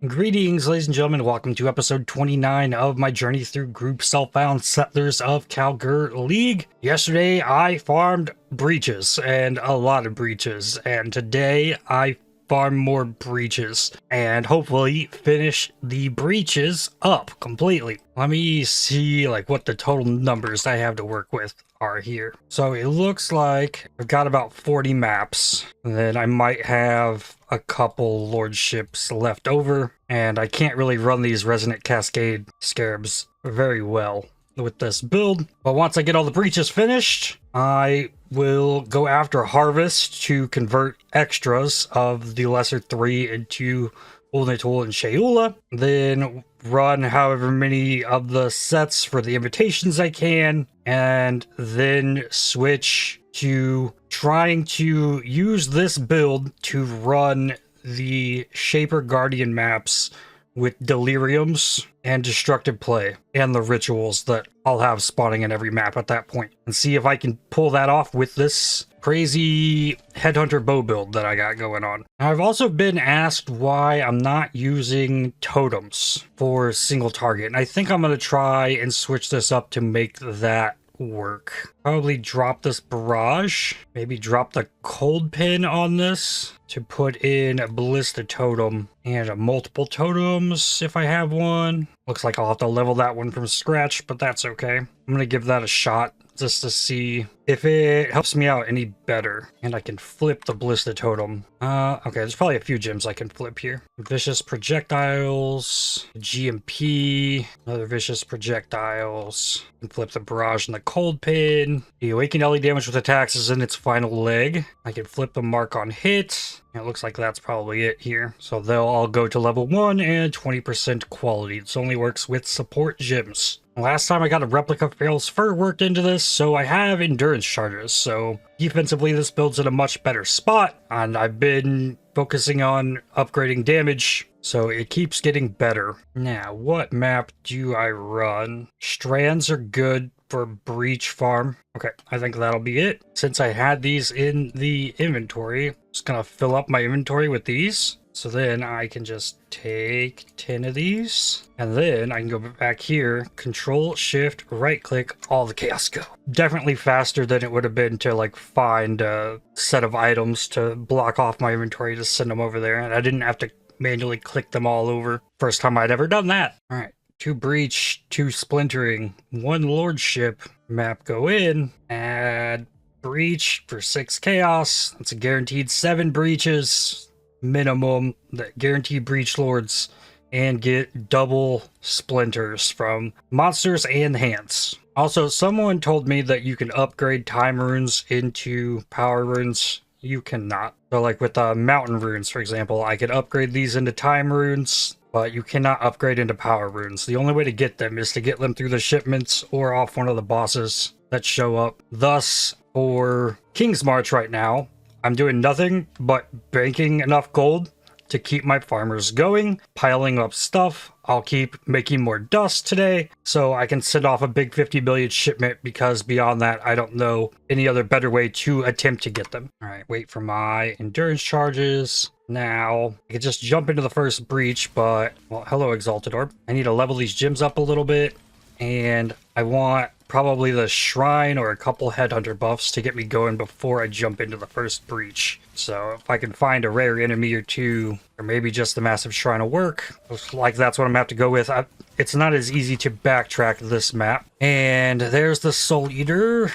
Greetings, ladies and gentlemen. Welcome to episode 29 of my journey through Group Self-Found Settlers of Kalguur League. Yesterday, I farmed breaches, and a lot of breaches, and today I farm more breaches, and hopefully finish the breaches up completely. Let me see what the total numbers I have to work with are here. So it looks like I've got about 40 maps, and then I might have a couple lordships left over, and I can't really run these Resonant Cascade Scarabs very well with this build. But once I get all the breaches finished, I will go after Harvest to convert extras of the Lesser 3 into Ulnitul and Sheula, then run however many of the sets for the invitations I can, and then switch to trying to use this build to run the Shaper Guardian maps with Deliriums and Destructive Play and the rituals that I'll have spawning in every map at that point, and see if I can pull that off with this crazy Headhunter bow build that I got going on. I've also been asked why I'm not using totems for single target, and I think I'm going to try and switch this up to make that work. Probably drop this barrage, maybe drop the cold pin on this to put in a ballista totem and multiple totems if I have one. Looks like I'll have to level that one from scratch, but that's okay. I'm gonna give that a shot just to see if it helps me out any better. And I can flip the ballista totem. Okay, there's probably a few gems I can flip here. Vicious projectiles, GMP, another vicious projectiles. And flip the barrage and the cold pin. The awakened LE damage with attacks is in its final leg. I can flip the mark on hit. It looks like that's probably it here. So they'll all go to level 1 and 20% quality. This only works with support gems. Last time I got a replica Fail's Fur worked into this, so I have endurance charges. So defensively, this build's in a much better spot, and I've been focusing on upgrading damage, so it keeps getting better. Now, what map do I run? Strands are good for breach farm. Okay, I think that'll be it. Since I had these in the inventory, I'm just gonna fill up my inventory with these. So then I can just take 10 of these, and then I can go back here, Control, Shift, right click, all the chaos go. Definitely faster than it would have been to find a set of items to block off my inventory to send them over there, and I didn't have to manually click them all over. First time I'd ever done that. All right, 2 breach, 2 splintering, 1 lordship. Map go in, add breach for 6 chaos. That's a guaranteed 7 breaches minimum that guarantee breach lords and get double splinters from monsters and hands. Also, someone told me that you can upgrade time runes into power runes. You cannot. So with mountain runes, for example, I could upgrade these into time runes, but you cannot upgrade into power runes. The only way to get them is to get them through the shipments or off one of the bosses that show up. Thus, for King's March right now, I'm doing nothing but banking enough gold to keep my farmers going, piling up stuff. I'll keep making more dust today so I can send off a big 50 million shipment, because beyond that, I don't know any other better way to attempt to get them. All right, wait for my endurance charges. Now, I could just jump into the first breach, but, well, hello, Exalted Orb. I need to level these gyms up a little bit, and I want probably the shrine or a couple headhunter buffs to get me going before I jump into the first breach. So if I can find a rare enemy or two, or maybe just the massive shrine will work. Looks like that's what I'm gonna have to go with. It's not as easy to backtrack this map. And there's the Soul Eater.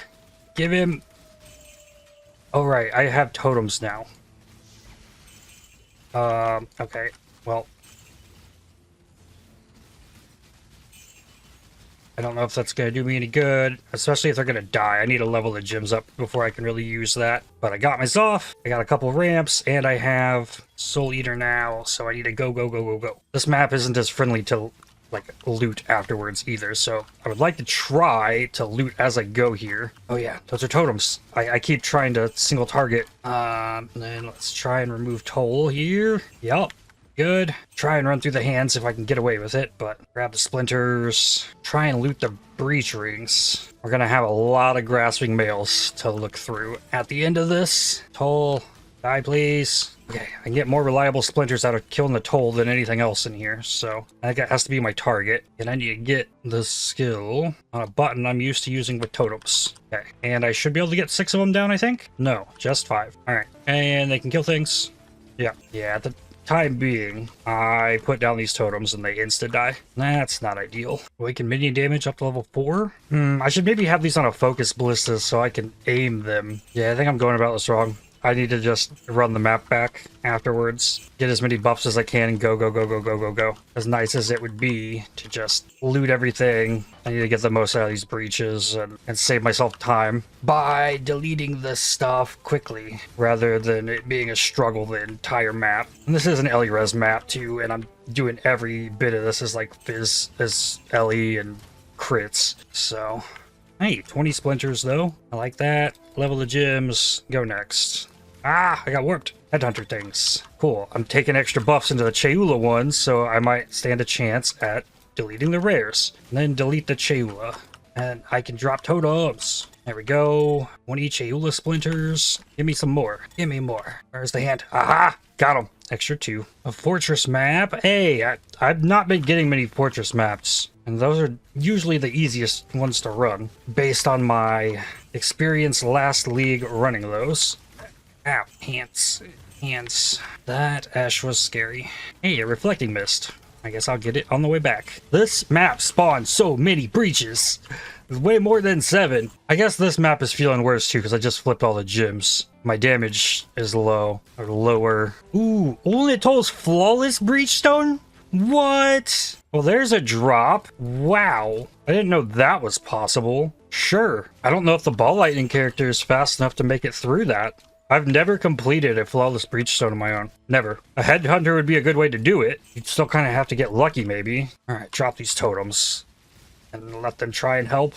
Give him... Oh right, I have totems now. Okay, well, I don't know if that's going to do me any good, especially if they're going to die. I need to level the gyms up before I can really use that. But I got myself, I got a couple ramps, and I have Soul Eater now, so I need to go. This map isn't as friendly to, loot afterwards either, so I would like to try to loot as I go here. Oh yeah, those are totems. I keep trying to single target. Then let's try and remove Toll here. Yup. Good. Try and run through the hands if I can get away with it, but grab the splinters. Try and loot the breach rings. We're gonna have a lot of grasping males to look through at the end of this. Toll, Die, please. Okay, I can get more reliable splinters out of killing the toll than anything else in here, so I think that has to be my target. And I need to get the skill on a button I'm used to using with totems. Okay, and I should be able to get 6 of them down, I think? No, just 5. Alright, and they can kill things. Yeah, at the time being, I put down these totems and they insta-die. That's not ideal. Awaken minion damage up to level 4? I should maybe have these on a focus ballista so I can aim them. Yeah, I think I'm going about this wrong. I need to just run the map back afterwards, get as many buffs as I can, and go. As nice as it would be to just loot everything, I need to get the most out of these breaches and save myself time by deleting this stuff quickly, rather than it being a struggle the entire map. And this is an LE res map too, and I'm doing every bit of this as like Fizz as LE and crits, so... Hey, 20 splinters though. I like that. Level the gems. Go next. Ah, I got warped. Headhunter things. Cool. I'm taking extra buffs into the Cheula ones, so I might stand a chance at deleting the rares. And then delete the Cheula. And I can drop totems. There we go. 20 Cheula splinters. Give me some more. Give me more. Where's the hand? Aha! Got him. Extra 2. A fortress map. Hey, I've not been getting many fortress maps. And those are usually the easiest ones to run, based on my experience last league running those. Ow, hands. That ash was scary. Hey, a reflecting mist. I guess I'll get it on the way back. This map spawned so many breaches. Way more than 7. I guess this map is feeling worse too, because I just flipped all the gems. My damage is low, or lower. Ooh, only it tolls flawless breachstone? What? Well, there's a drop. Wow. I didn't know that was possible. Sure. I don't know if the ball lightning character is fast enough to make it through that. I've never completed a flawless breachstone on my own. Never. A headhunter would be a good way to do it. You'd still kind of have to get lucky, maybe. All right, drop these totems and let them try and help.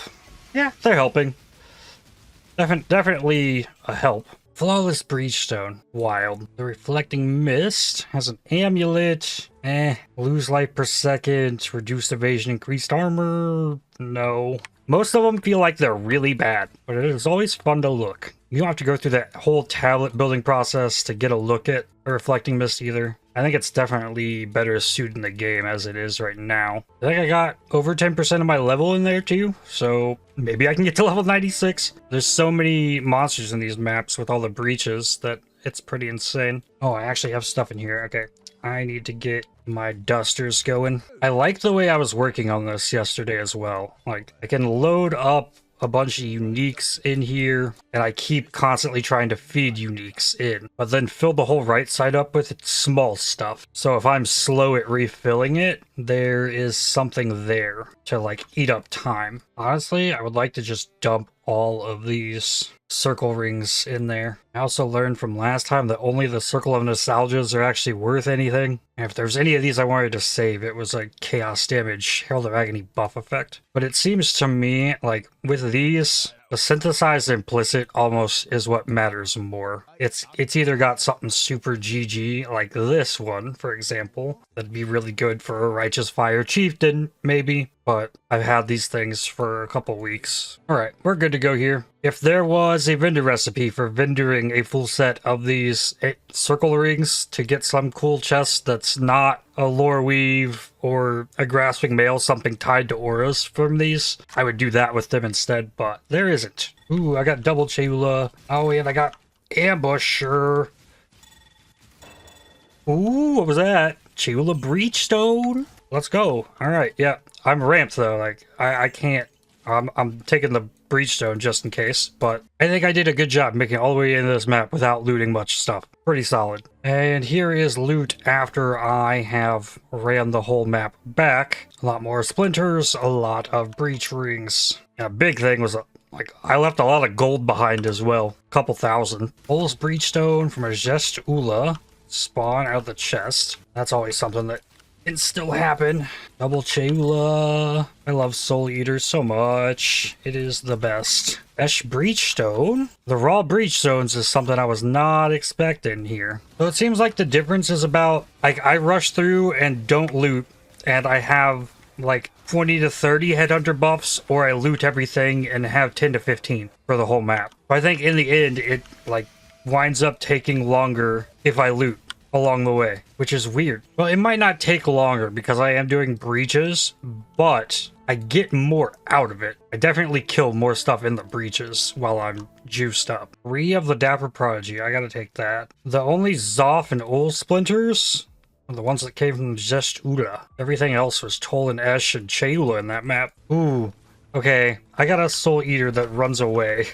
Yeah, they're helping. Definitely a help. Flawless breachstone. Wild. The reflecting mist has an amulet. Lose life per second. Reduced evasion, increased armor. No. Most of them feel like they're really bad, but it is always fun to look. You don't have to go through that whole tablet building process to get a look at a reflecting mist either. I think it's definitely better suited in the game as it is right now. I think I got over 10% of my level in there too, so maybe I can get to level 96. There's so many monsters in these maps with all the breaches that it's pretty insane. Oh, I actually have stuff in here. Okay, I need to get my dusters going. I like the way I was working on this yesterday as well. Like, I can load up a bunch of uniques in here, and I keep constantly trying to feed uniques in, but then fill the whole right side up with small stuff. So if I'm slow at refilling it, there is something there to like eat up time. Honestly, I would like to just dump all of these circle rings in there. I also learned from last time that only the Circle of Nostalgias are actually worth anything. And if there's any of these I wanted to save, it was a Chaos Damage Herald of Agony buff effect. But it seems to me like with these, the synthesized implicit almost is what matters more. It's either got something super GG, like this one, for example, that'd be really good for a Righteous Fire Chieftain, maybe, but I've had these things for a couple weeks. Alright, we're good to go here. If there was a vendor recipe for vendoring a full set of these circle rings to get some cool chest that's not a lore weave or a grasping mail, something tied to auras from these, I would do that with them instead, but there isn't. Ooh, I got double Cheula. Oh, and I got ambusher. Ooh, what was that? Cheula breachstone. Let's go. All right, yeah. I'm ramped though. Like I can't. I'm taking the breachstone just in case, but I think I did a good job making it all the way into this map without looting much stuff. Pretty solid. And here is loot after I have ran the whole map back. A lot more splinters, a lot of breach rings. And a big thing was like I left a lot of gold behind as well. A couple thousand. Pulse breachstone from a Gest Ula. Spawn out of the chest. That's always something that can still happen. Double Cheula. I love Soul Eaters so much. It is the best. Esh Breachstone. The raw Breachstones is something I was not expecting here. So it seems like the difference is about, like, I rush through and don't loot, and I have like 20 to 30 Headhunter buffs, or I loot everything and have 10 to 15 for the whole map. But I think in the end, it like winds up taking longer if I loot along the way, which is weird. Well, it might not take longer because I am doing breaches, but I get more out of it. I definitely kill more stuff in the breaches while I'm juiced up. 3 of the Dapper Prodigy, I gotta take that. The only Zoth and Ul splinters are the ones that came from Zestula. Everything else was Toll and Esh and Cheula in that map. Ooh, okay, I got a Soul Eater that runs away.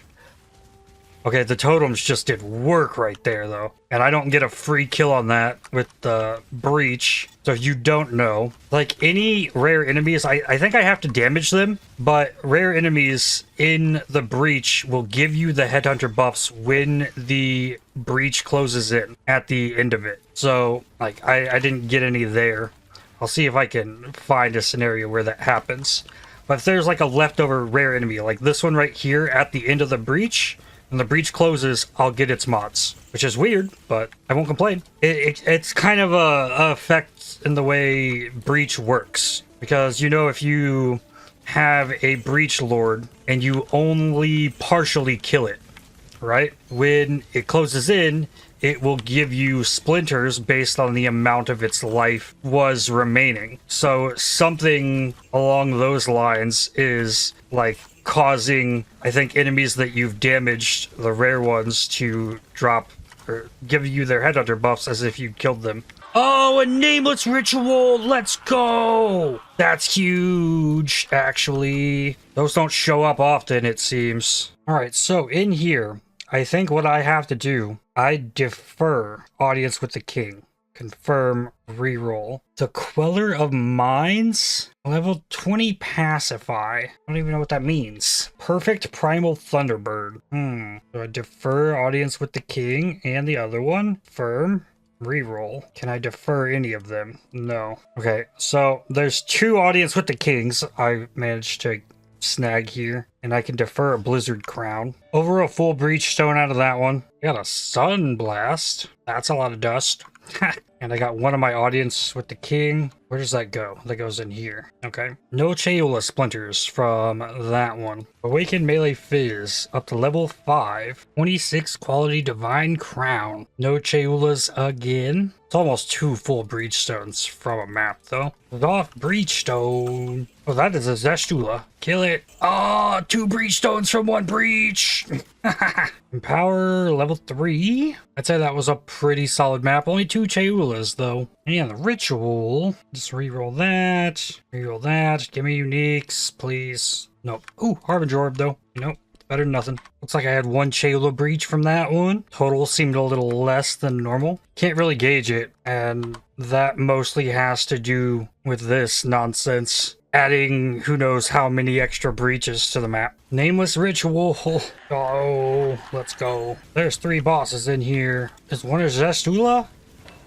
Okay, the totems just did work right there, though. And I don't get a free kill on that with the breach. So if you don't know, like any rare enemies, I think I have to damage them, but rare enemies in the breach will give you the Headhunter buffs when the breach closes in at the end of it. So, like, I didn't get any there. I'll see if I can find a scenario where that happens. But if there's like a leftover rare enemy, like this one right here at the end of the breach, when the breach closes, I'll get its mods, which is weird, but I won't complain. It's kind of a effect in the way breach works, because you know, if you have a breach lord and you only partially kill it, right? When it closes in, it will give you splinters based on the amount of its life was remaining. So something along those lines is like causing, I think, enemies that you've damaged, the rare ones, to drop or give you their Headhunter buffs as if you killed them. Oh, a nameless ritual! Let's go! That's huge, actually. Those don't show up often, it seems. Alright, so in here, I think what I have to do, I defer Audience with the King. Confirm reroll. The Queller of Minds? Level 20 Pacify. I don't even know what that means. Perfect Primal Thunderbird. So I defer Audience with the King and the other one. Firm. Reroll. Can I defer any of them? No. Okay, so there's 2 Audience with the Kings I managed to snag here, and I can defer a Blizzard Crown. Over a full breachstone out of that one. Got a Sun Blast. That's a lot of dust. And I got one of my Audience with the King. Where does that go? That goes in here. Okay. No Cheula splinters from that one. Awakened Melee Fizz up to level 5. 26 quality Divine Crown. No Cheulas again. It's almost 2 full breachstones from a map, though. Off breachstone. Oh, that is a Zestula. Kill it. Oh, 2 breachstones from 1 breach. Empower level 3. I'd say that was a pretty solid map. Only 2 Cheulas, though. And the ritual. Just reroll that. Reroll that. Give me uniques, please. Nope. Ooh, Harbinger Orb, though. Nope. Better than nothing. Looks like I had 1 Cheula breach from that one. Total seemed a little less than normal. Can't really gauge it, and that mostly has to do with this nonsense. Adding who knows how many extra breaches to the map. Nameless Ritual. Oh, let's go. There's 3 bosses in here. Is one of Zestula?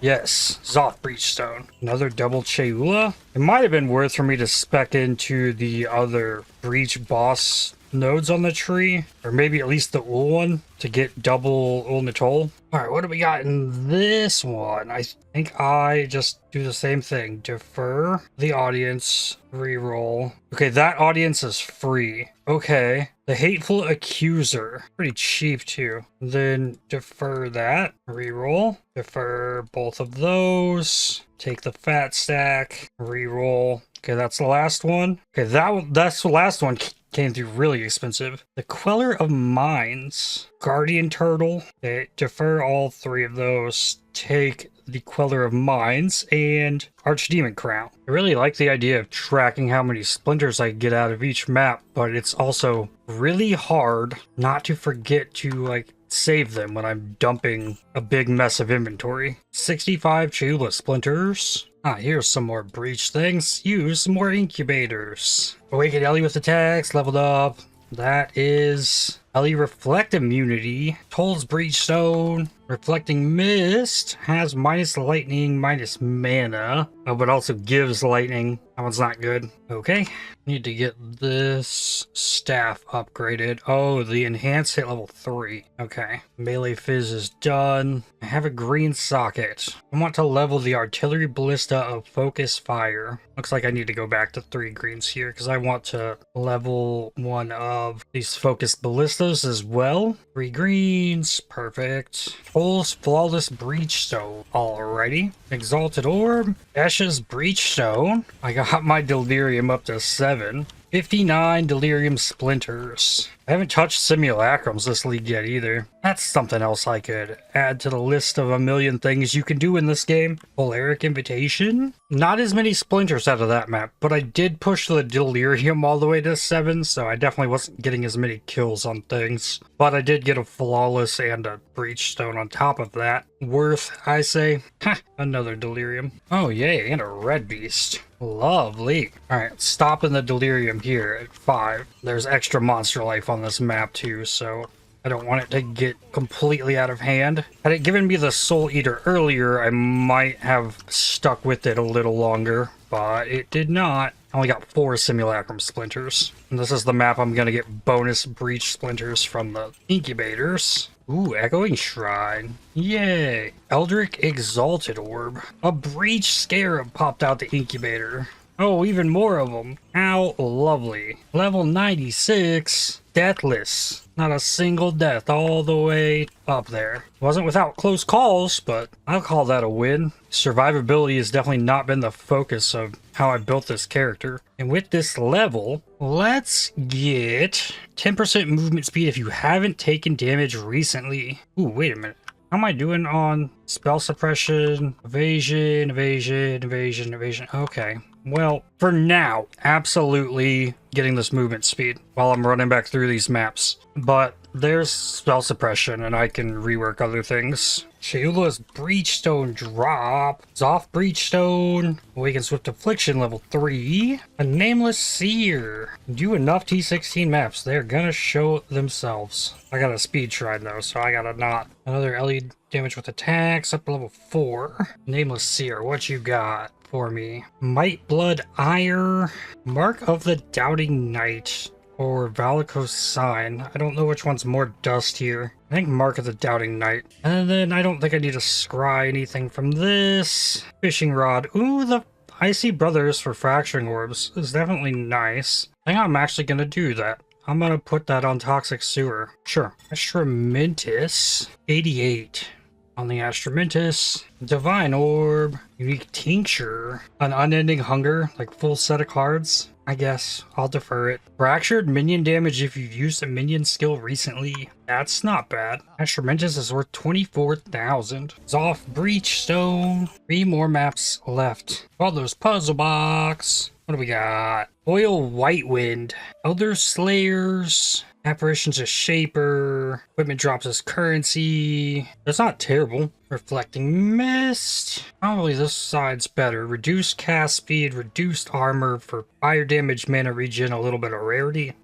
Yes, Zoth Breachstone. Another double Cheula. It might have been worth for me to spec into the other breach boss nodes on the tree, or maybe at least the Ul one to get double Ul Natol. Alright, what do we got in this one? I think I just do the same thing. Defer the Audience, reroll. Okay, that Audience is free. Okay. The Hateful Accuser. Pretty cheap too. Then defer that. Reroll. Defer both of those. Take the Fat Stack. Reroll. Okay, that's the last one. Okay, that's the last one. Came through really expensive. The Queller of Minds. Guardian Turtle. Okay, defer all 3 of those. Take the Queller of Minds and Archdemon Crown. I really like the idea of tracking how many splinters I get out of each map, but it's also really hard not to forget to, like, save them when I'm dumping a big mess of inventory. 65 Cheula splinters. Ah, here's some more breach things. Use some more incubators. Awaken Ellie with attacks, leveled up. That is Ellie Reflect Immunity. Toll's Breachstone. Reflecting Mist has minus lightning, minus mana, but also gives lightning. That one's not good. Okay, need to get this staff upgraded. Oh, the enhanced hit level 3. Okay, melee fizz is done. I have a green socket. I want to level the artillery ballista of focus fire. Looks like I need to go back to 3 greens here because I want to level one of these focus ballistas as well. 3 greens, perfect. Pulls flawless breachstone. Alrighty. Exalted orb. Ashes breachstone. I got my delirium up to 7. 59 delirium splinters. I haven't touched simulacrums this league yet either. That's something else I could add to the list of a million things you can do in this game. Polaric invitation. Not as many splinters out of that map, but I did push the delirium all the way to 7, so I definitely wasn't getting as many kills on things. But I did get a flawless and a breachstone on top of that. Worth, I say. Ha! Another delirium. Oh yay, and a red beast. Lovely. Alright, stopping the delirium here at 5. There's extra monster life on this map too, so I don't want it to get completely out of hand. Had it given me the Soul Eater earlier, I might have stuck with it a little longer, but it did not. I only got 4 simulacrum splinters. And this is the map I'm gonna get bonus breach splinters from the incubators. Ooh, Echoing Shrine. Yay. Eldritch Exalted Orb. A Breach Scarab popped out the incubator. Oh, even more of them. How lovely. Level 96. Deathless. Not a single death all the way up there. Wasn't without close calls, but I'll call that a win. Survivability has definitely not been the focus of how I built this character. And with this level, let's get 10% movement speed if you haven't taken damage recently. Ooh, wait a minute. How am I doing on spell suppression, evasion, evasion, evasion, evasion? Okay. Well, for now, absolutely getting this movement speed while I'm running back through these maps. But there's spell suppression and I can rework other things. Shayula's Breachstone drop. Zoff Breachstone. Awaken Swift Affliction level 3. A Nameless Seer. Do enough T16 maps. They're gonna show themselves. I got a speed shrine though, so I gotta not. Another LED damage with attacks up to level 4. Nameless Seer, what you got for me? Might Blood Ire. Mark of the Doubting Knight. Or Valakos Sign. I don't know which one's more dust here. I think Mark of the Doubting Knight. And then I don't think I need to scry anything from this. Fishing Rod. Ooh, the Icy Brothers for Fracturing Orbs is definitely nice. I think I'm actually going to do that. I'm going to put that on Toxic Sewer. Sure. Astramintis. 88. On the Astramintis. Divine Orb. Unique Tincture. An Unending Hunger. Like full set of cards. I guess I'll defer it. Fractured minion damage if you've used a minion skill recently. That's not bad. Astramintis is worth 24,000. Zoff Breachstone. 3 more maps left. All those puzzle box. What do we got? Oil Whitewind. Elder Slayers. Apparitions of Shaper. Equipment drops as currency. That's not terrible. Reflecting Mist. Probably this side's better. Reduced cast speed, reduced armor for fire damage, mana regen, a little bit of rarity.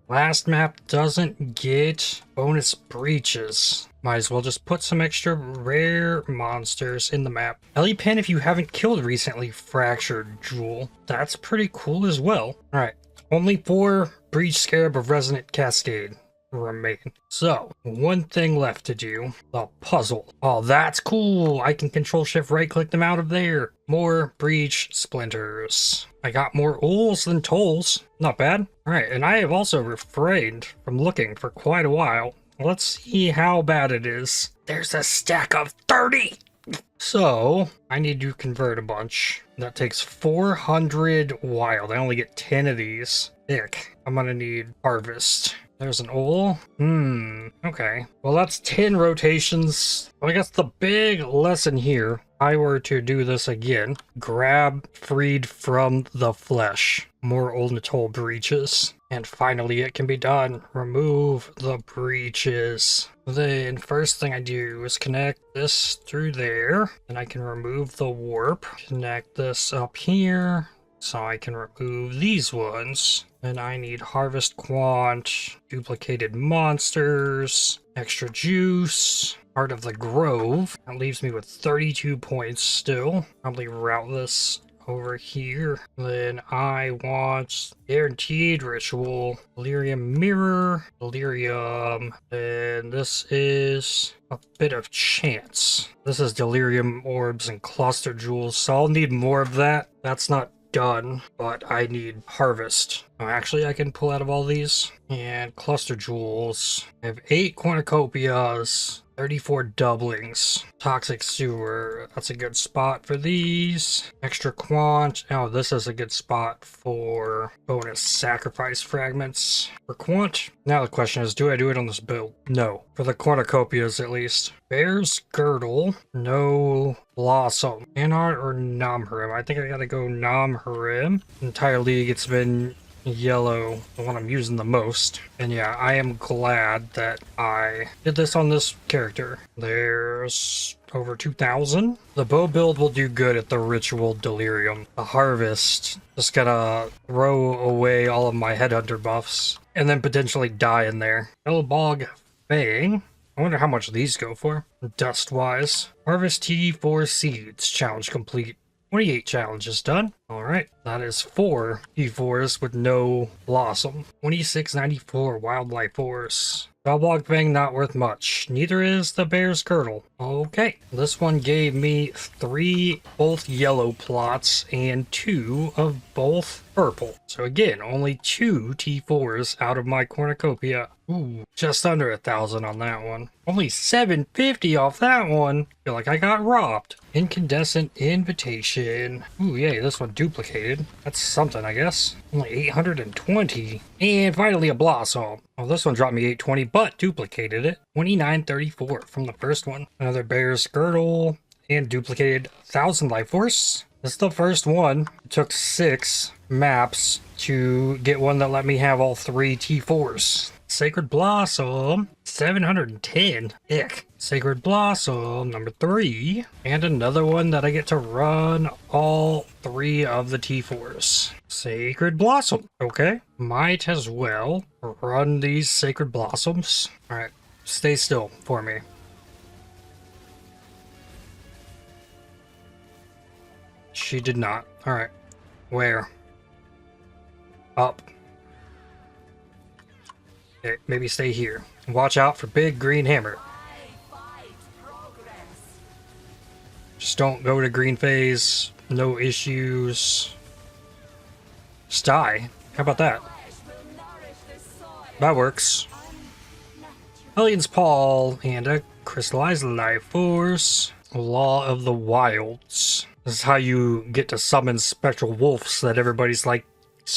Last map doesn't get bonus breaches. Might as well just put some extra rare monsters in the map. Ellie Pen if you haven't killed recently. Fractured Jewel. That's pretty cool as well. Alright. Only 4 Breach Scarab of Resonant Cascade remain. So, one thing left to do. The puzzle. Oh, that's cool. I can control shift right click them out of there. More breach splinters. I got more ools than tolls. Not bad. Alright, and I have also refrained from looking for quite a while. Let's see how bad it is. There's a stack of 30! So, I need to convert a bunch. That takes 400 wild. I only get 10 of these. Ick. I'm gonna need harvest. There's an owl. Okay. Well, that's 10 rotations. Well, I guess the big lesson here, if I were to do this again, grab Freed from the Flesh. More Old Atoll breaches. And finally, it can be done. Remove the breaches. Then, first thing I do is connect this through there. Then I can remove the warp. Connect this up here. So I can remove these ones. Then I need Harvest Quant, duplicated monsters, extra juice, Heart of the Grove. That leaves me with 32 points still. Probably route this over here. Then I want Guaranteed Ritual, Delirium Mirror, Delirium, and this is a bit of chance. This is Delirium Orbs and Cluster Jewels, so I'll need more of that. That's not done, but I need Harvest. Oh, actually, I can pull out of all these. And Cluster Jewels. I have 8 Cornucopias, 34 doublings. Toxic Sewer, that's a good spot for these. Extra Quant. Oh, this is a good spot for bonus Sacrifice Fragments. For Quant, now the question is, do I do it on this build? No. For the Cornucopias, at least. Bear's Girdle. No Blossom. Anart or Namharim? I think I gotta go Namharim. Entire league, it's been yellow, the one I'm using the most. And yeah, I am glad that I did this on this character. There's over 2,000. The bow build will do good at the Ritual Delirium. The Harvest, just gonna throw away all of my Headhunter buffs and then potentially die in there. Hellbog Fang. I wonder how much these go for. Dust-wise. Harvest T4 Seeds. Challenge complete. 28 challenges done. Alright, that is 4 T4s with no Blossom. 2694 Wildlife Force. Hellbog Fang not worth much. Neither is the Bear's Girdle. Okay, this one gave me 3 both yellow plots and 2 of both purple. So again, only 2 T4s out of my cornucopia. Ooh, just under 1,000 on that one. Only 750 off that one. Feel like I got robbed. Incandescent Invitation. Ooh, yay, this one duplicated. That's something, I guess. Only 820. And finally a Blossom. Oh, this one dropped me 820, but duplicated it. 2934 from the first one. Another Bear's Girdle. And duplicated 1,000 Life Force. This is the first one. It took 6 maps to get one that let me have all 3 T4s. Sacred Blossom, 710. Ick. Sacred Blossom, number 3. And another one that I get to run all 3 of the T4s. Sacred Blossom. Okay. Might as well run these Sacred Blossoms. Alright. Stay still for me. She did not. Alright. Where? Up. Okay, maybe stay here. Watch out for big green hammer. Just don't go to green phase. No issues. Just die. How about that? That works. Helion's Paw and a crystallized life force. Law of the Wilds. This is how you get to summon spectral wolves that everybody's like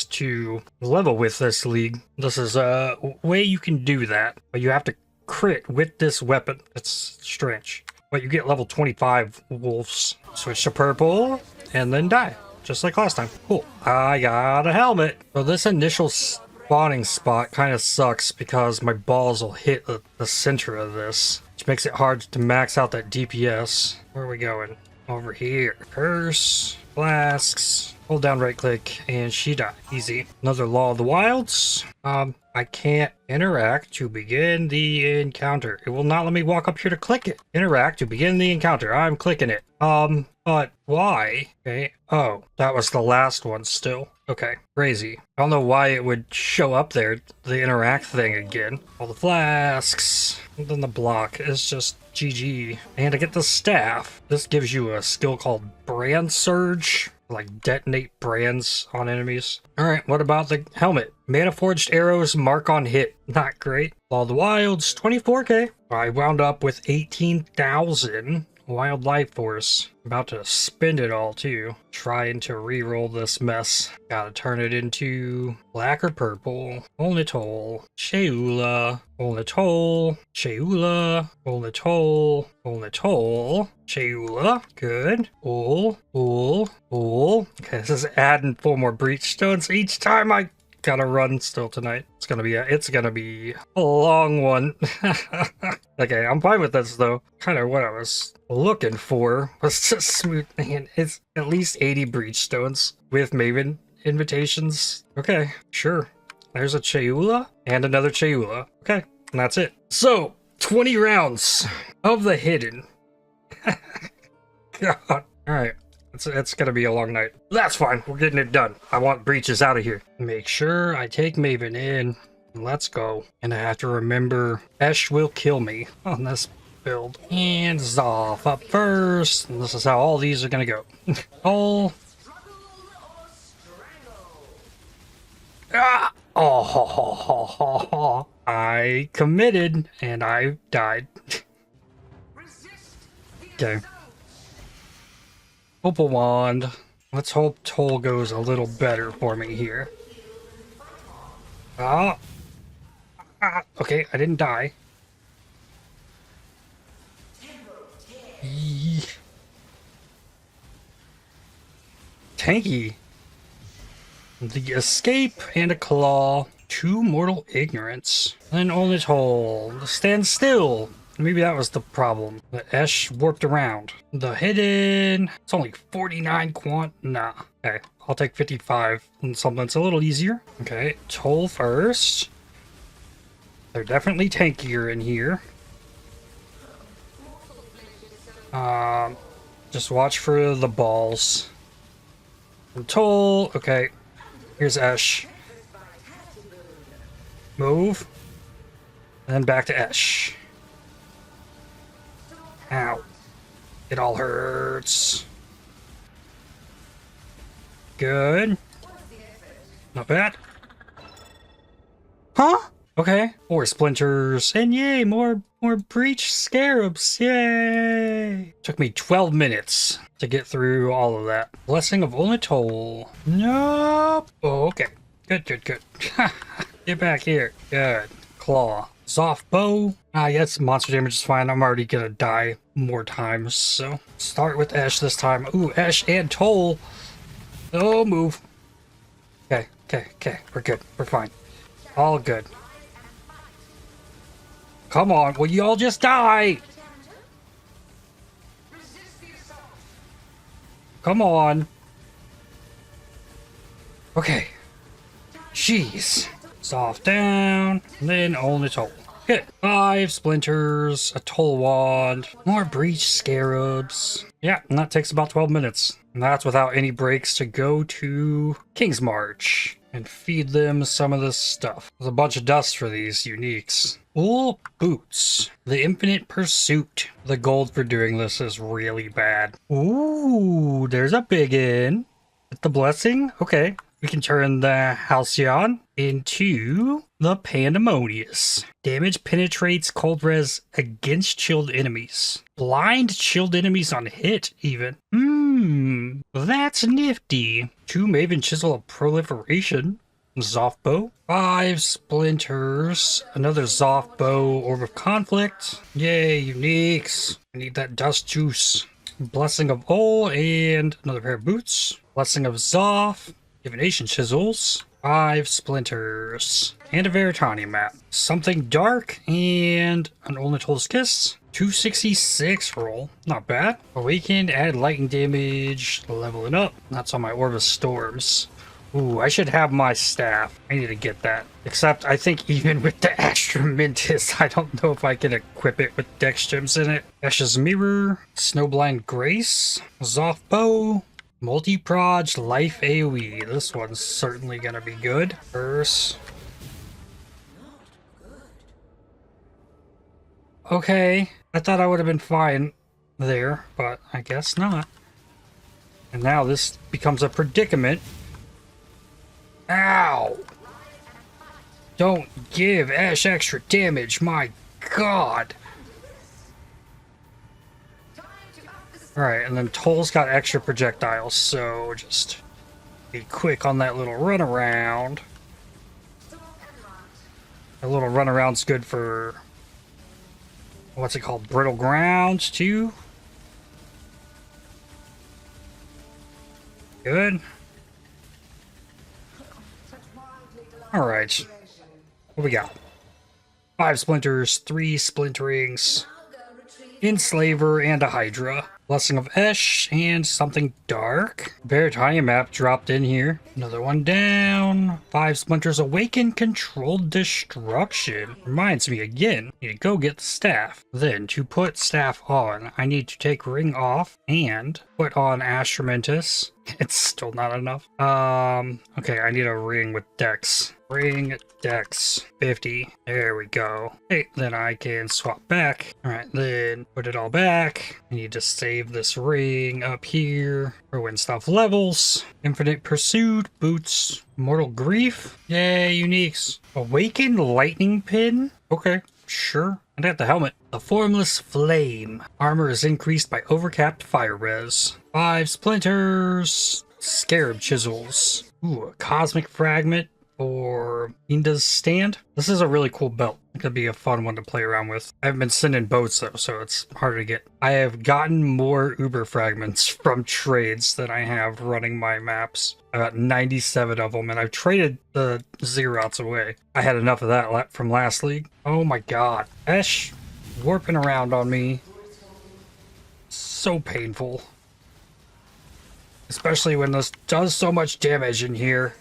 to level with this league. This is a way you can do that, but you have to crit with this weapon. It's strange. But you get level 25 wolves. Switch to purple and then die, just like last time. Cool. I got a helmet. So this initial spawning spot kind of sucks because my balls will hit the center of this, which makes it hard to max out that DPS. Where are we going? Over here. Curse, flasks, hold down right click, and she died. Easy. Another Law of the Wilds. I can't interact to begin the encounter. It will not let me walk up here to click it. Interact to begin the encounter. I'm clicking it. But why? Okay. Oh, that was the last one still. Okay. Crazy. I don't know why it would show up there, the interact thing again. All the flasks. And then the block is just GG. And to get the staff, this gives you a skill called Brand Surge. Like detonate brands on enemies. Alright, what about the helmet? Mana Forged Arrows, mark on hit. Not great. Law of the Wilds, 24k. I wound up with 18,000 Wildlife Force. About to spend it all too. Trying to re-roll this mess. Gotta turn it into black or purple. Olnitol. Sheula. Olnitol. Sheula. Olnitol. Olnitol. Sheula. Good. Ol. Okay, this is adding 4 more breachstones each time I gotta run still tonight. It's gonna be a long one. Okay, I'm fine with this though. Kind of what I was looking for was just smooth, and it's at least 80 breachstones with Maven invitations. Okay, sure. There's a Cheula and another Cheula. Okay, and that's it. So 20 rounds. of the hidden. God. Alright. It's gonna be a long night. That's fine. We're getting it done. I want breaches out of here. Make sure I take Maven in. Let's go. And I have to remember Esh will kill me on this build. And Zoff up first. And this is how all these are gonna go. Oh. Ah! Oh, I committed and I died. Okay. Opal Wand. Let's hope Toll goes a little better for me here. Ah. Okay, I didn't die. Tanky. The escape and a claw. 2 mortal ignorance. And only Toll. Stand still. Maybe that was the problem. The Esh warped around. The hidden. It's only 49 quant. Nah. Okay, I'll take 55 and something that's a little easier. Okay, Toll first. They're definitely tankier in here. Just watch for the balls. And Toll. Okay. Here's Esh. Move. And then back to Esh. Ow. It all hurts. Good. Not bad. Huh? Okay. 4 splinters. And yay, more breach scarabs. Yay. Took me 12 minutes to get through all of that. Blessing of Olitol. Nope. Oh, okay. Good. Get back here. Good. Claw. Zoff bow. Yes, monster damage is fine. I'm already gonna die more times, so start with Esh this time. Ooh, Esh and Toll. Oh, move. Okay. We're good. We're fine. All good. Come on, will you all just die? Come on. Okay. Jeez. Soft down, and then only Toll. Good. 5 splinters, a Toll wand, more breach scarabs. Yeah, and that takes about 12 minutes. And that's without any breaks to go to King's March and feed them some of this stuff. There's a bunch of dust for these uniques. Wool boots. The infinite pursuit. The gold for doing this is really bad. Ooh, there's a biggin. With the blessing. Okay. We can turn the Halcyon into the Pandemonious. Damage penetrates cold res against chilled enemies. Blind chilled enemies on hit, even. That's nifty. 2 Maven Chisel of Proliferation. Zoff bow. 5 splinters. Another Zoff bow. Orb of Conflict. Yay, uniques. I need that dust juice. Blessing of Ol and another pair of boots. Blessing of Zoff. Divination chisels. 5 splinters. And a Veritani map. Something dark and an Olnitol's Kiss. 266 roll. Not bad. Awakened, add lightning damage. Leveling up. That's on my Orb of Storms. Ooh, I should have my staff. I need to get that. Except I think even with the extra Mintis, I don't know if I can equip it with Dex Gems in it. Ash's Mirror. Snowblind Grace. Zoff bow. Multi-proj life AoE. This one's certainly gonna be good. First. Okay. I thought I would have been fine there, but I guess not. And now this becomes a predicament. Ow! Don't give Ash extra damage, my god! Alright, and then Toll's got extra projectiles, so just be quick on that little runaround. A little runaround's good for, what's it called, brittle grounds, too? Good. Alright, what we got? 5 splinters, 3 splinterings, Enslaver, and a Hydra. Blessing of Esh, and something dark. Veritania map dropped in here. Another one down. 5 splinters awaken, controlled destruction. Reminds me again, I need to go get the staff. Then, to put staff on, I need to take ring off and put on Astramantis. It's still not enough. Okay, I need a ring with Dex. Ring Dex 50. There we go. Okay, then I can swap back. Alright, then put it all back. I need to save this ring up here for when stuff levels. Infinite Pursuit, boots, Mortal Grief. Yay, uniques. Awakened Lightning Pin. Okay, sure. And at the helmet. The Formless Flame. Armor is increased by overcapped fire res. 5 splinters. Scarab chisels. Ooh, a Cosmic Fragment. Or Inda's Stand. This is a really cool belt. It could be a fun one to play around with. I haven't been sending boats though, so it's harder to get. I have gotten more Uber fragments from trades than I have running my maps. I got 97 of them, and I've traded the Zerots away. I had enough of that from last league. Oh my god. Esh warping around on me. So painful. Especially when this does so much damage in here.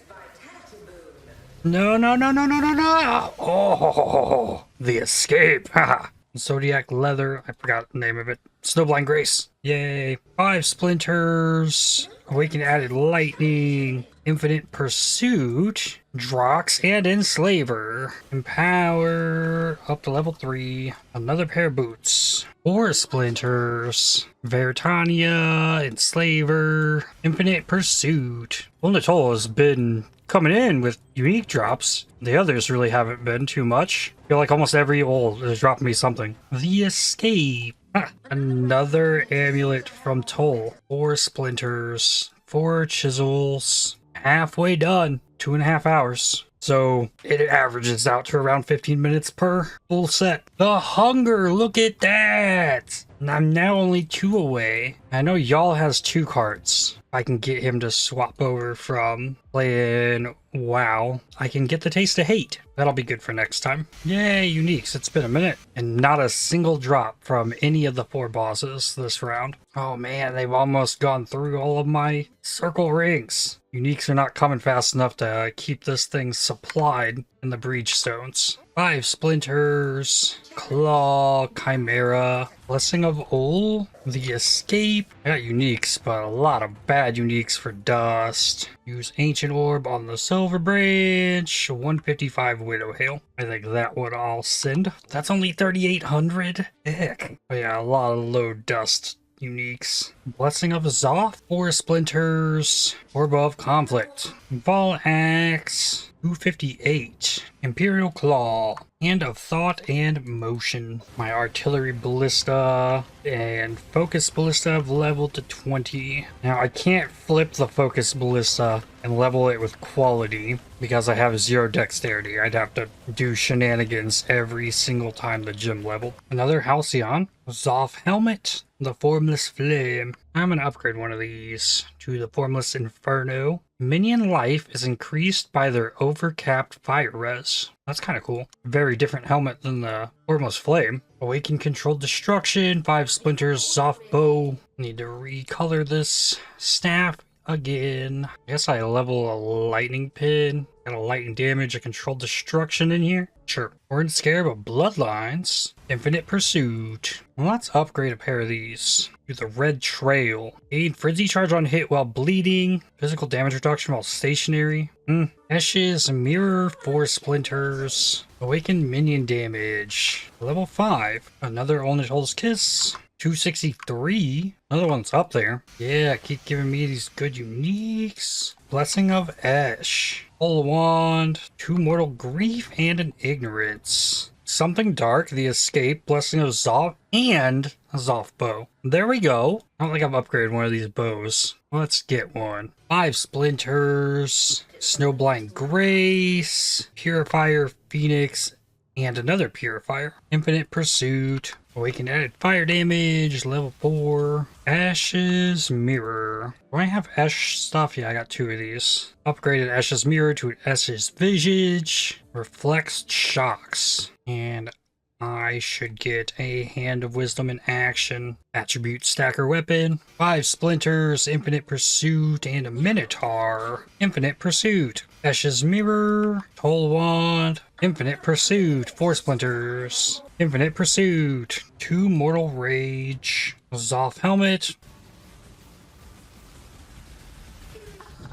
No, no, no, no, no, no, no! Oh, the escape! Haha. Zodiac Leather, I forgot the name of it. Snowblind Grace. Yay. 5 splinters. Awakened Added Lightning. Infinite Pursuit. Drox and Enslaver. Empower. Up to level 3. Another pair of boots. 4 splinters. Veritania. Enslaver. Infinite Pursuit. Lunatola has been coming in with unique drops. The others really haven't been too much. I feel like almost every old is dropping me something. The Escape. Another amulet from Toll. 4 splinters. 4 chisels. Halfway done. 2.5 hours. So it averages out to around 15 minutes per full set. The Hunger, look at that! And I'm now only 2 away. I know Y'all has 2 cards. I can get him to swap over from playing WoW. I can get the Taste of Hate. That'll be good for next time. Yay, uniques. It's been a minute. And not a single drop from any of the 4 bosses this round. Oh man, they've almost gone through all of my circle rings. Uniques are not coming fast enough to keep this thing supplied in the breachstones. 5 splinters, claw, chimera, blessing of Ol, the escape. I got uniques, but a lot of bad uniques for dust. Use ancient orb on the silver branch. 155 widow hail. I think that would all send. That's only 3,800. Heck. Oh yeah, a lot of low dust uniques. Blessing of Zoth, 4 splinters, orb of conflict, ball axe, 258, Imperial Claw, Hand of Thought and Motion. My Artillery Ballista and Focus Ballista have leveled to 20. Now I can't flip the Focus Ballista and level it with quality because I have 0 dexterity. I'd have to do shenanigans every single time the gym leveled. Another Halcyon, Zoth Helmet, the Formless Flame. I'm gonna upgrade one of these to the Formless Inferno. Minion life is increased by their overcapped fire res. That's kind of cool. Very different helmet than the Formless Flame. Awaken Controlled Destruction, 5 splinters, soft bow. Need to recolor this staff again. I guess I level a lightning pin. Got a lightning damage, a controlled destruction in here. Sure. Horned Scarab of Bloodlines. Infinite Pursuit. Well, let's upgrade a pair of these. Do the Red Trail. Aid Frenzy Charge on hit while bleeding. Physical damage reduction while stationary. Ashes, Mirror, 4 splinters. Awakened minion damage. Level 5. Another Olnitol's Kiss. 263. Another one's up there. Yeah, keep giving me these good uniques. Blessing of Ash. Full Wand. 2 Mortal Grief and an Ignorance. Something Dark, the Escape, Blessing of Zoth, and a Zoth Bow. There we go. I don't think I've upgraded one of these bows. Let's get one. 5 splinters. Snowblind Grace. Purifier Phoenix. And another Purifier. Infinite Pursuit. Awaken added fire damage, level 4. Ashes Mirror. Do I have Ash stuff? Yeah, I got 2 of these. Upgraded Ashes Mirror to an Ashes Visage. Reflects Shocks. And I should get a Hand of Wisdom in action. Attribute Stacker Weapon. 5 Splinters, Infinite Pursuit, and a Minotaur. Infinite Pursuit. Ash's Mirror. Toll Wand. Infinite Pursuit. 4 Splinters. Infinite Pursuit. 2 Mortal Rage. Zoth Helmet.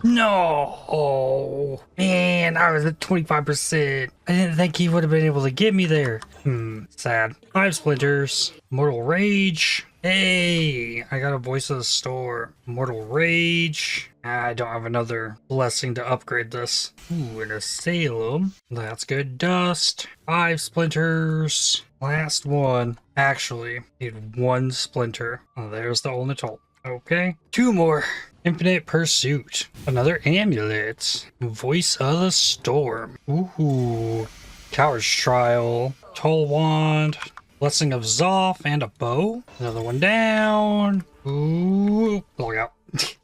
No! Oh, man, I was at 25%. I didn't think he would have been able to get me there. Sad. 5 Splinters. Mortal Rage. Hey, I got a Voice of the Storm. Mortal Rage. I don't have another blessing to upgrade this. Ooh, and a Salem. That's good. Dust. 5 Splinters. Last one. Actually, need 1 Splinter. Oh, there's the Ultimate Toll. Okay. 2 more. Infinite Pursuit. Another Amulet. Voice of the Storm. Ooh. Coward's Trial. Toll Wand. Blessing of Zoth and a bow. Another one down. Ooh. Look out.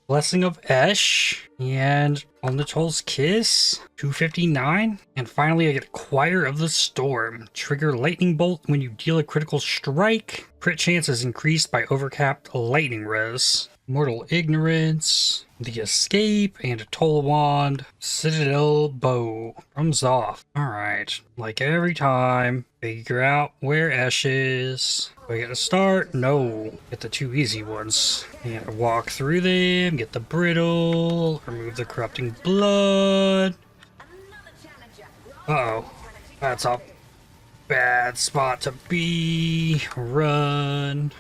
Blessing of Esh. And on the Toll's Kiss. 259. And finally I get Choir of the Storm. Trigger Lightning Bolt when you deal a critical strike. Crit chance is increased by overcapped lightning res. Mortal Ignorance, the Escape, and a Toll Wand, Citadel Bow from Zoth. Alright, like every time, figure out where Esh is. Do I get to start? No. Get the 2 easy ones. And walk through them, get the Brittle, remove the Corrupting Blood. Uh-oh, that's a bad spot to be. Run.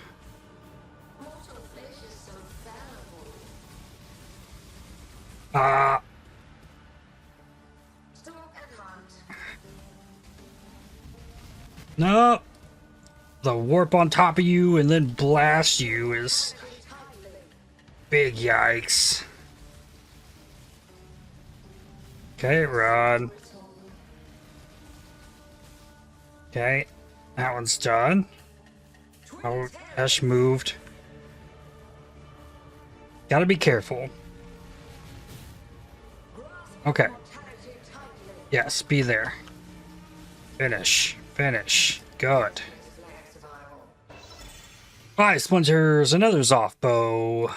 No. The warp on top of you and then blast you is big yikes. Okay, run. Okay, that one's done. Oh, Esh moved. Gotta be careful. Okay. Yes, be there. Finish. Finish. Good. 5 Splinters, another Zoth bow.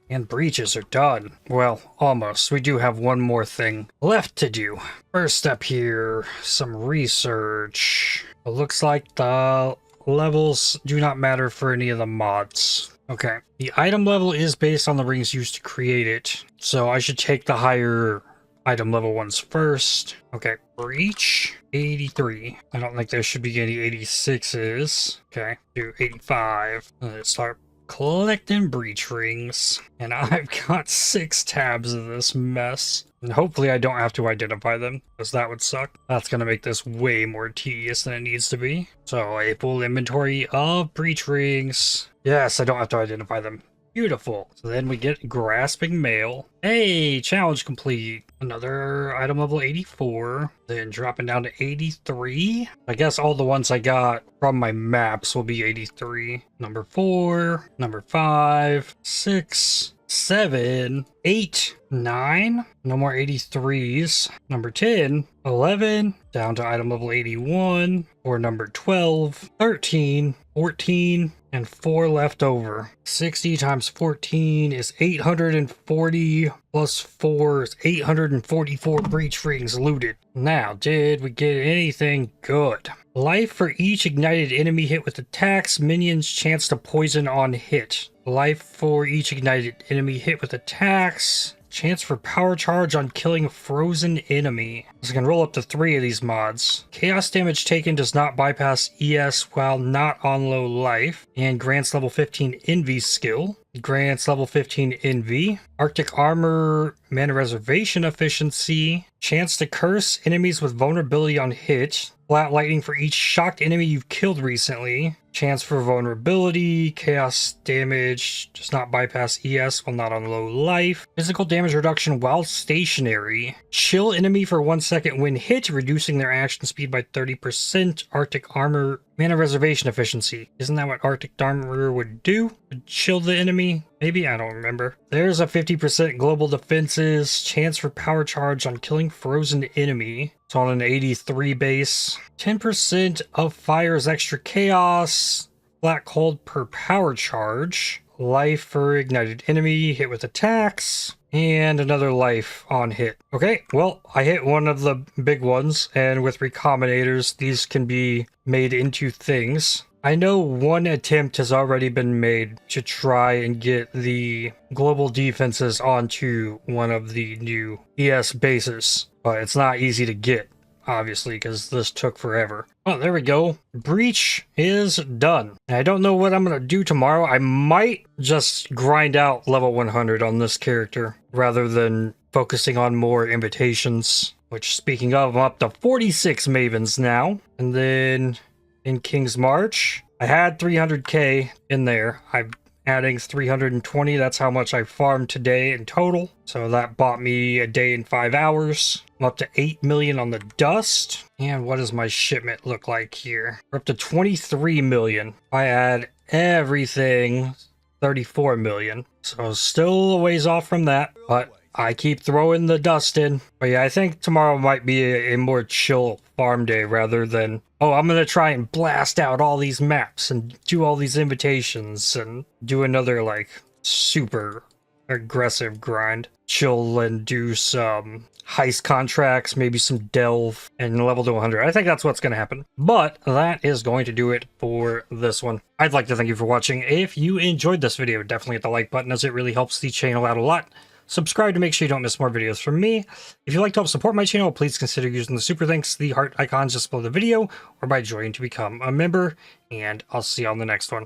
And breaches are done. Well, almost. We do have one more thing left to do. First step here, some research. It looks like the levels do not matter for any of the mods. Okay. The item level is based on the rings used to create it. So I should take the higher item level ones first. Okay, breach 83. I don't think there should be any 86s. Okay, do 85. Let's start collecting breach rings. And I've got 6 tabs of this mess. And hopefully I don't have to identify them, because that would suck. That's going to make this way more tedious than it needs to be. So a full inventory of breach rings. Yes, I don't have to identify them. Beautiful. So then we get Grasping Mail. Hey, challenge complete. Another item level 84. Then dropping down to 83. I guess all the ones I got from my maps will be 83. Number 4, number 5, 6, 7, 8, 9. No more 83s. Number 10, 11. Down to item level 81. Or number 12, 13, 14. And 4 left over. 60 times 14 is 840 plus 4 is 844 breach rings looted. Now, did we get anything good? Life for each ignited enemy hit with attacks, minions chance to poison on hit. Life for each ignited enemy hit with attacks, chance for power charge on killing a frozen enemy. So I can roll up to 3 of these mods. Chaos damage taken does not bypass ES while not on low life. And grants level 15 Envy skill. Grants level 15 Envy. Arctic armor, mana reservation efficiency. Chance to curse enemies with vulnerability on hit. Flat lightning for each shocked enemy you've killed recently. Chance for vulnerability. Chaos damage does not bypass ES while not on low life. Physical damage reduction while stationary. Chill enemy for 1 second when hit, reducing their action speed by 30%. Arctic armor Mana reservation efficiency. Isn't that what Arctic Armor would do? Would chill the enemy? Maybe? I don't remember. There's a 50% global defenses. Chance for power charge on killing frozen enemy. It's on an 83 base. 10% of fire's extra chaos. Black cold per power charge. Life for ignited enemy. Hit with attacks. And another life on hit. Okay, well, I hit one of the big ones, and with recombinators, these can be made into things. I know one attempt has already been made to try and get the global defenses onto one of the new ES bases, but it's not easy to get, obviously, because this took forever. Oh, there we go. Breach is done. I don't know what I'm going to do tomorrow. I might just grind out level 100 on this character rather than focusing on more invitations, which, speaking of, I'm up to 46 Mavens now. And then in King's March, I had 300k in there. I'm adding 320. That's how much I farmed today in total. So that bought me a day and 5 hours. I'm up to 8 million on the dust. And what does my shipment look like here? We're up to 23 million. I add everything, 34 million. So still a ways off from that, but I keep throwing the dust in. But yeah, I think tomorrow might be a more chill farm day rather than, oh, I'm going to try and blast out all these maps and do all these invitations and do another like super aggressive grind. Chill and do some heist contracts, maybe some delve, and level to 100. I think that's what's going to happen. But that is going to do it for this one. I'd like to thank you for watching. If you enjoyed this video, definitely hit the like button as it really helps the channel out a lot. Subscribe to make sure you don't miss more videos from me. If you'd like to help support my channel, please consider using the super thanks, the heart icons just below the video, or by joining to become a member. And I'll see you on the next one.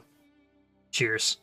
Cheers.